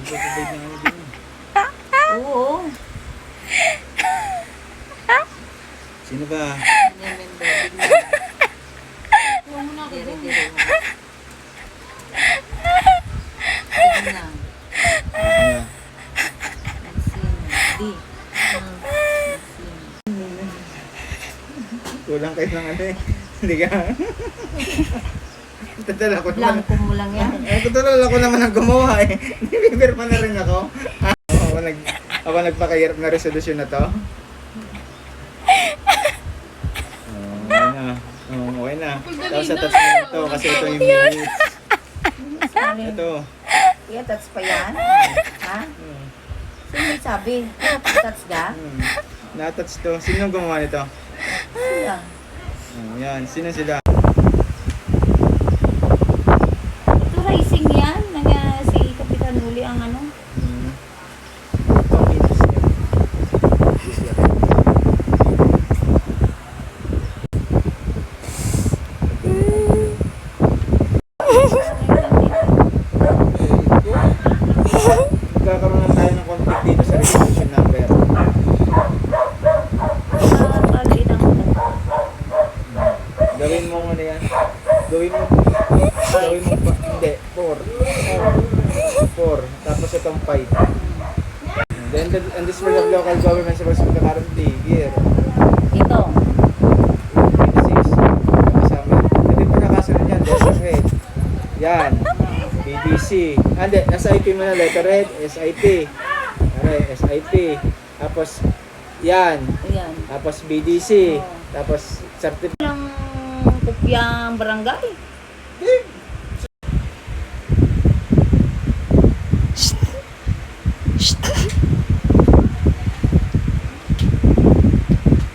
Nagpapabay na ano din. Oo. Sino ba? Huwag mo na ako doon. Sige na. Ano? Di. Kulang kayo ng ano eh. Hindi ka. Tatala ko naman. Blanco mo lang yan. Tutulala ko naman ang gumawa eh. Nilibirma na rin ako. Ako nagpakahirap na resolusyon na to. Okay na. Okay na. Tapos sa touch mo na ito kasi ito yung minutes. Ito. Kaya touch pa yan? Ha? Sino may sabi? Touch ka? Na-touch to. Sino gumawa nito? Sila. Yan. Sino sila? Ito racing yan. Si Kapitan Uli ang ano. Ito minutes yan. This year. Magkakaroon lang tayo ng conflict dito sa resolution number. Gawin mo ano yan. Gawin mo pa. Hindi. 4. Tapos itong 5. Then and this word of local government supposed to be currently here. Ito. 26. Kasama. Hindi po nakasunod yan. Letterhead. Yan. BBC. Hindi. Nasa IP mo na letterhead. SIP. Okay. SIP. Tapos yan. Ayan. Tapos BDC. Tapos certificate. Walang kopyang barangay.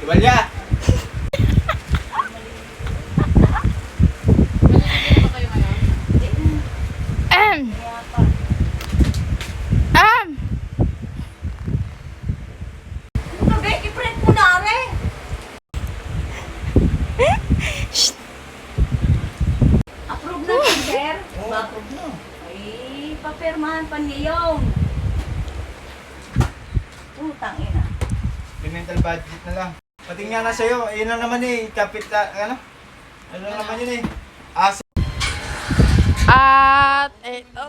Ibalya! I-print mo na, are. Approve na, sir. Approve na. Ay, papirmahan pa niya yung. Utang ina. Mental budget na lang. Pati nga na sa'yo, yun lang naman eh, ano? Ano lang naman yun eh. At ito,